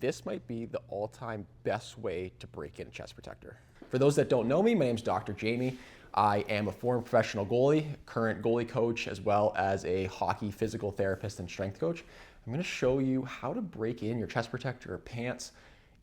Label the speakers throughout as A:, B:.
A: this might be the all-time best way to break in a chest protector. For those that don't know me, my name is Dr. Jamie. I am a former professional goalie, current goalie coach, as well as a hockey physical therapist and strength coach. I'm gonna show you how to break in your chest protector or pants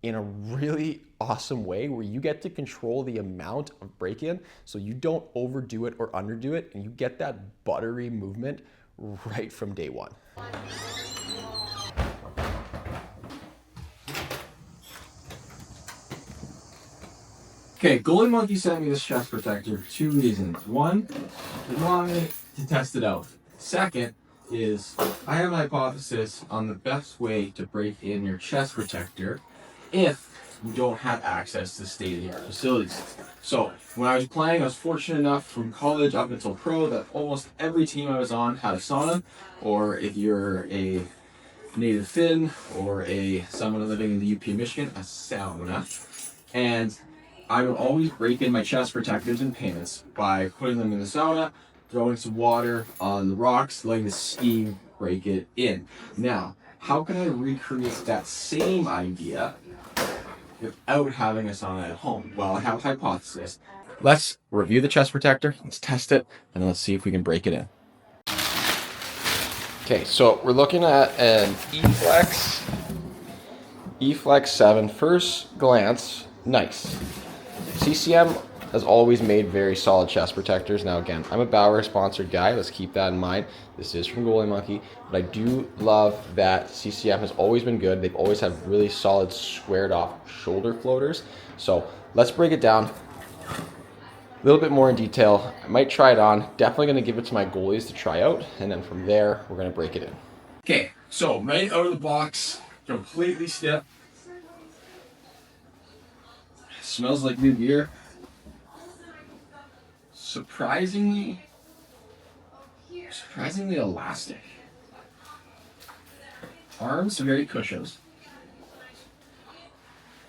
A: in a really awesome way where you get to control the amount of break-in so you don't overdo it or underdo it, and you get that buttery movement right from day one.
B: Okay, Goalie Monkey sent me this chest protector for two reasons. One, he wanted to test it out. Second is I have an hypothesis on the best way to break in your chest protector if you don't have access to state-of-the-art facilities. So when I was playing, I was fortunate enough from college up until pro that almost every team I was on had a sauna, or if you're a native Finn or someone living in the UP Michigan, a sauna. And I would always break in my chest protectors and pants by putting them in the sauna, throwing some water on the rocks, letting the steam break it in. Now, how can I recreate that same idea without having a sauna at home? Well, I have a hypothesis. Let's review the chest protector, let's test it, and let's see if we can break it in. Okay, so we're looking at an E-Flex 7. First glance, nice. CCM has always made very solid chest protectors. Now again, I'm a Bauer sponsored guy. Let's keep that in mind. This is from Goalie Monkey, but I do love that CCM has always been good. They've always had really solid squared off shoulder floaters. So let's break it down a little bit more in detail. I might try it on. Definitely going to give it to my goalies to try out, and then from there, we're going to break it in. Okay, so right out of the box, completely stiff. Smells like new gear. Surprisingly elastic. Arms are very cushioned.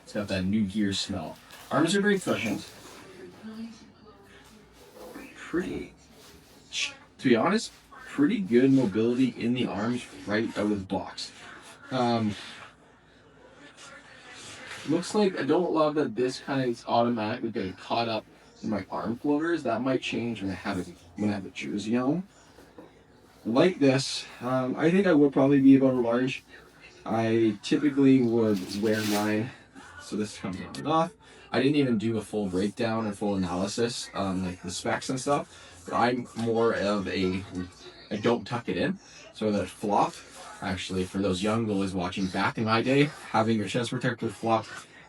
B: It's got that new gear smell. Arms are very cushioned. To be honest, pretty good mobility in the arms right out of the box. Looks like I don't love that this kind of is automatically getting caught up in my arm floaters. That might change when I have a jersey on. Like this, I think I would probably be about a large. I typically would wear mine, so this comes on and off. I didn't even do a full breakdown and full analysis on like the specs and stuff. But I'm more of I don't tuck it in, so that flop. Actually, for those young goalies watching, back in my day, having your chest protector flop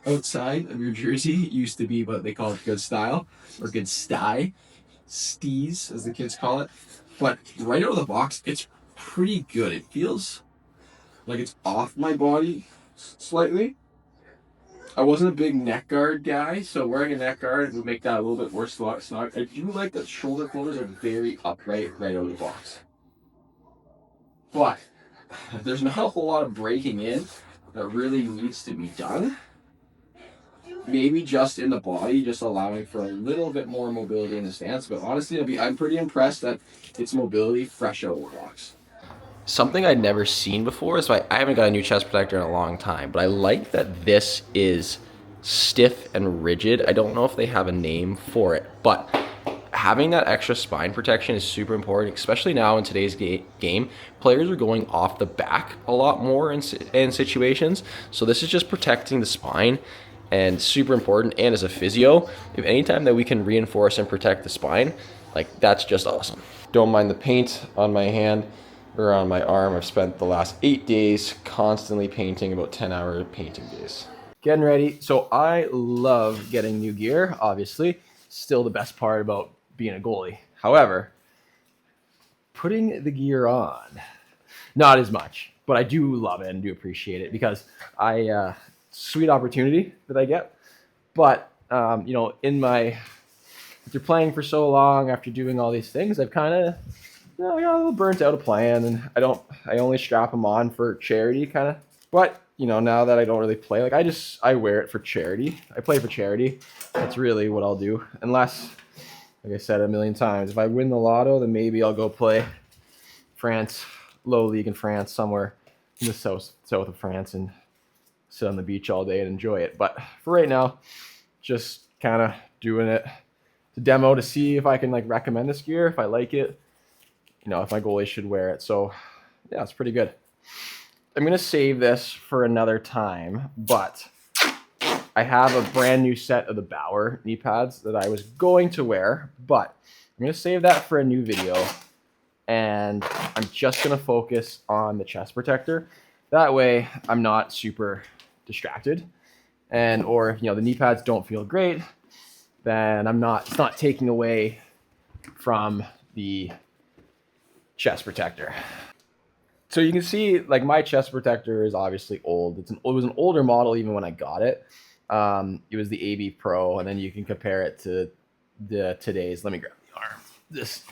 B: outside of your jersey used to be what they call good style, or good sty, stees as the kids call it. But right out of the box, it's pretty good. It feels like it's off my body slightly. I wasn't a big neck guard guy, so wearing a neck guard would make that a little bit more snug. I do like that shoulder floaters are very upright right out of the box. But there's not a whole lot of breaking in that really needs to be done. Maybe just in the body, just allowing for a little bit more mobility in the stance. But honestly, I'm pretty impressed that it's mobility fresh out of the box. Something I'd never seen before, so I haven't got a new chest protector in a long time, but I like that this is stiff and rigid. I don't know if they have a name for it, but having that extra spine protection is super important, especially now in today's game. Players are going off the back a lot more in situations, so this is just protecting the spine and super important. And as a physio, if anytime that we can reinforce and protect the spine, like that's just awesome. Don't mind the paint on my hand or on my arm. I've spent the last 8 days constantly painting, about 10-hour painting days. Getting ready. So I love getting new gear, obviously. Still the best part about being a goalie. However, putting the gear on, not as much, but I do love it and do appreciate it because sweet opportunity that I get. But after playing for so long, after doing all these things, I've kind of got a little burnt out of playing, and I only strap them on for charity kind of. But now that I don't really play, like I wear it for charity. I play for charity. That's really what I'll do. Unless, like I said a million times, if I win the lotto, then maybe I'll go play France, low league in France, somewhere in the south of France, and
A: sit on the beach all day and enjoy it. But for right now, just kind of doing it to demo to see if I can like recommend this gear, if I like it, you know, if my goalie should wear it. So yeah, it's pretty good. I'm gonna save this for another time, but I have a brand new set of the Bauer knee pads that I was going to wear, but I'm gonna save that for a new video, and I'm just gonna focus on the chest protector. That way I'm not super distracted, and or if, you know, the knee pads don't feel great, then it's not taking away from the chest protector. So you can see, like, my chest protector is obviously old. It was an older model even when I got it. It was the AB Pro, and then you can compare it to today's. Let me grab the arm. This.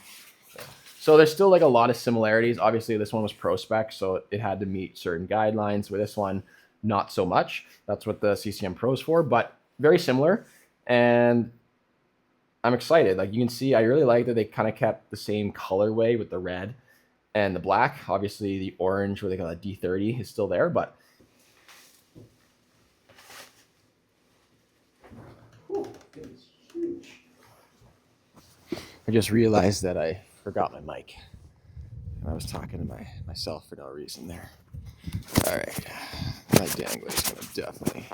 A: So there's still like a lot of similarities. Obviously, this one was pro spec, so it had to meet certain guidelines. With this one, not so much. That's what the CCM Pro is for, but very similar. And I'm excited. Like, you can see, I really like that they kind of kept the same colorway with the red and the black. Obviously, the orange, where they got a D30, is still there, but it's huge. I just realized that I forgot my mic, and I was talking to myself for no reason there. All right, my dangler is going to definitely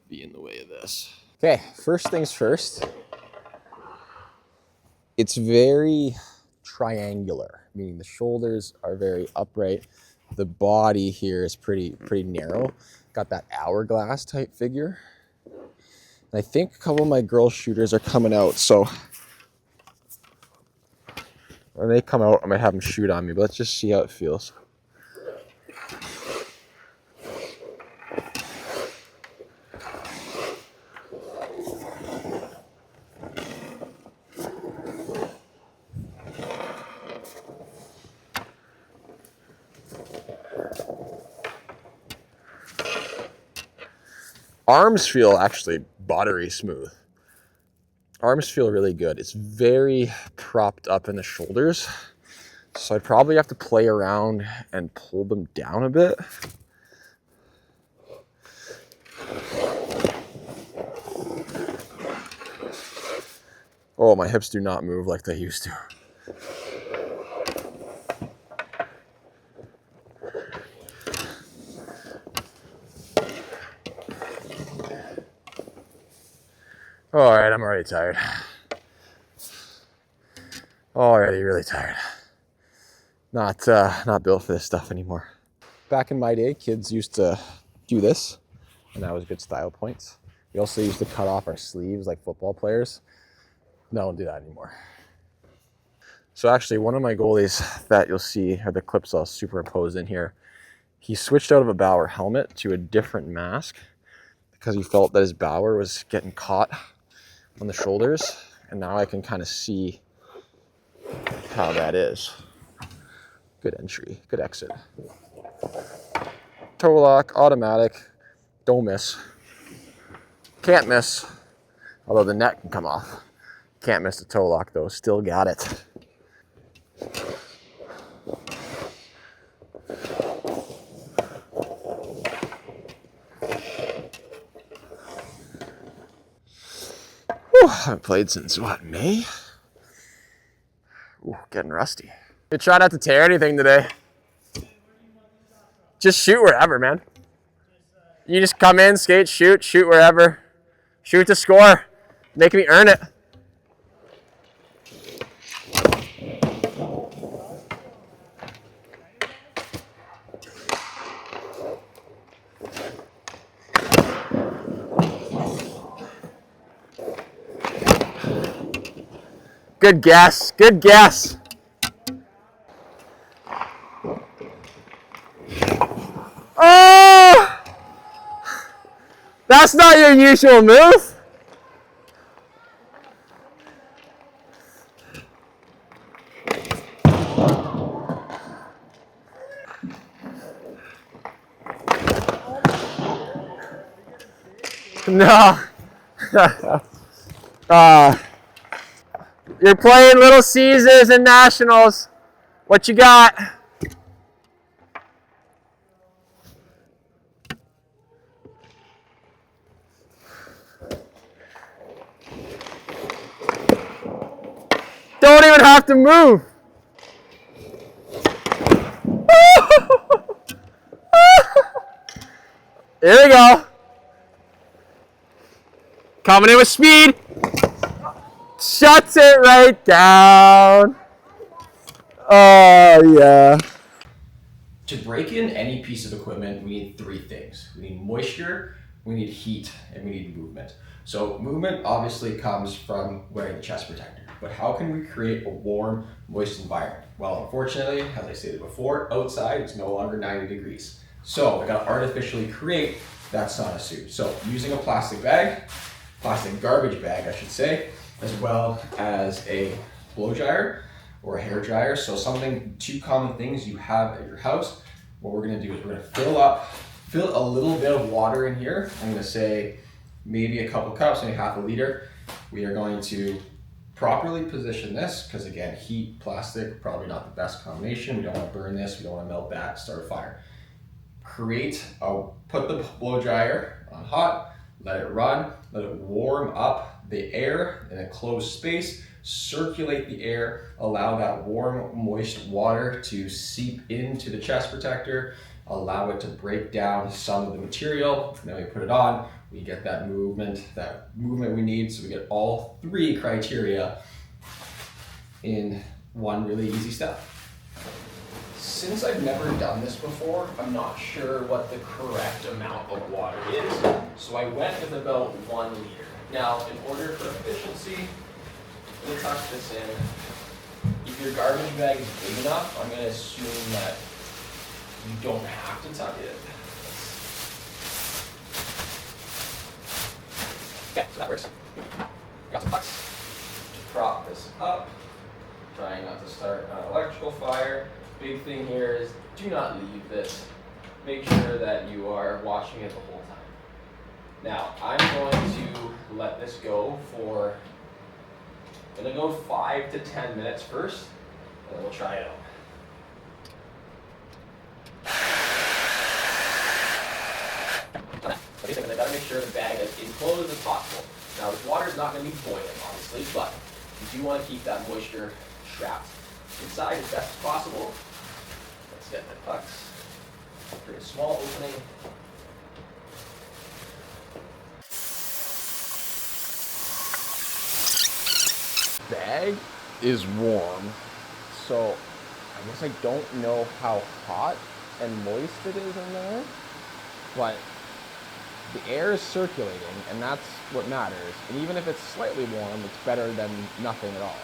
A: be in the way of this. Okay, first things first. It's very triangular, meaning the shoulders are very upright. The body here is pretty narrow. Got that hourglass type figure. And I think a couple of my girl shooters are coming out, so when they come out, I might have them shoot on me, but let's just see how it feels. Arms feel actually buttery smooth. Arms feel really good. It's very propped up in the shoulders, so I'd probably have to play around and pull them down a bit. Oh, my hips do not move like they used to. All right, I'm already tired. Already really tired. Not built for this stuff anymore. Back in my day, kids used to do this, and that was good style points. We also used to cut off our sleeves like football players. No, don't do that anymore. So actually, one of my goalies that you'll see are the clips I'll superimpose in here. He switched out of a Bauer helmet to a different mask because he felt that his Bauer was getting caught on the shoulders, and now I can kind of see how that is. Good entry, good exit. Toe lock, automatic, don't miss. Can't miss, although the net can come off. Can't miss the toe lock though, still got it. Whew, I haven't played since what, May? Ooh, getting rusty. You try not to tear anything today. Just shoot wherever, man. You just come in, skate, shoot wherever. Shoot to score. Make me earn it. Good guess, good guess. Oh! That's not your usual move. No. You're playing Little Caesars and Nationals. What you got? don't even have to move. Here we go. Coming in with speed. Shuts it right down. Oh, yeah. To break in any piece of equipment, we need three things. We need moisture, we need heat, and we need movement. So movement obviously comes from wearing the chest protector, but how can we create a warm, moist environment? Well, unfortunately, as I stated before, outside it's no longer 90 degrees. So I gotta artificially create that sauna suit. So using a plastic bag, plastic garbage bag, I should say, as well as a blow dryer or a hair dryer. So two common things you have at your house. What we're gonna do is we're gonna fill a little bit of water in here. I'm gonna say maybe a couple cups, maybe half a liter. We are going to properly position this, because again, heat, plastic, probably not the best combination. We don't wanna burn this, we don't wanna melt that, start a fire. Put the blow dryer on hot, let it run, let it warm up the air in a closed space, circulate the air, allow that warm, moist water to seep into the chest protector, allow it to break down some of the material, and then we put it on, we get that movement we need, so we get all three criteria in one really easy step. Since I've never done this before, I'm not sure what the correct amount of water is, so I went with about 1 liter. Now, in order for efficiency, I'm gonna tuck this in. If your garbage bag is big enough, I'm gonna assume that you don't have to tuck it. Okay, so that works. Got some pucks to prop this up. Trying not to start an electrical fire. Big thing here is do not leave this. Make sure that you are watching it the whole time. Now, I'm going to let this go for, I'm gonna go 5 to 10 minutes first, and then we'll try it out. Basically, I gotta make sure the bag is enclosed as possible. Now, this water is not gonna be boiling, obviously, but you do wanna keep that moisture trapped inside as best as possible. Let's get the pucks. Pretty small opening. Bag is warm, so I guess I don't know how hot and moist it is in there, but the air is circulating, and that's what matters. And even if it's slightly warm, it's better than nothing at all.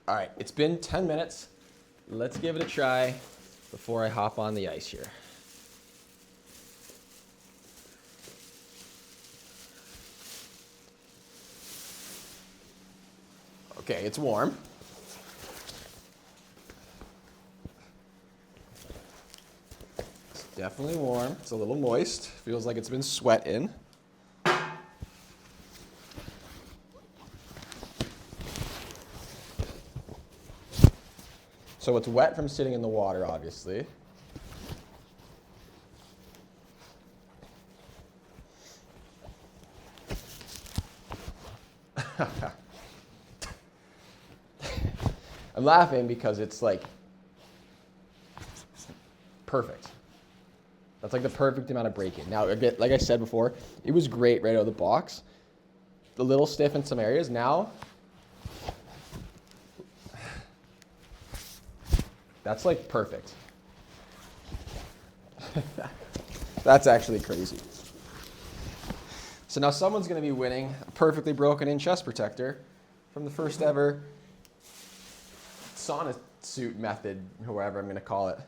A: All right, it's been 10 minutes. Let's give it a try before I hop on the ice here. Okay, it's warm. It's definitely warm. It's a little moist. Feels like it's been sweat in. So it's wet from sitting in the water, obviously. I'm laughing because it's like perfect. That's like the perfect amount of break-in. Now, like I said before, it was great right out of the box. A little stiff in some areas. Now, that's like perfect. That's actually crazy. So now someone's going to be winning a perfectly broken in chest protector from the first ever Sauna Suit Method, whoever I'm going to call it.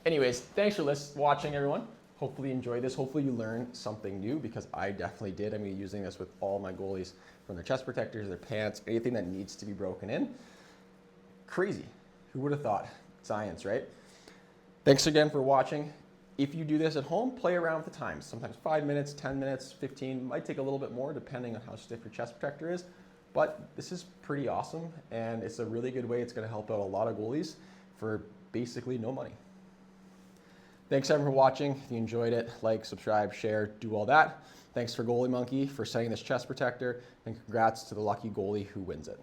A: Anyways, thanks for watching, everyone. Hopefully you enjoyed this. Hopefully you learned something new, because I definitely did. I'm going to be using this with all my goalies, from their chest protectors, their pants, anything that needs to be broken in. Crazy. Who would have thought? Science, right? Thanks again for watching. If you do this at home, play around with the times. Sometimes 5 minutes, 10 minutes, 15, might take a little bit more depending on how stiff your chest protector is. But this is pretty awesome, and it's a really good way. It's going to help out a lot of goalies for basically no money. Thanks everyone for watching. If you enjoyed it, like, subscribe, share, do all that. Thanks for Goalie Monkey for setting this chest protector, and congrats to the lucky goalie who wins it.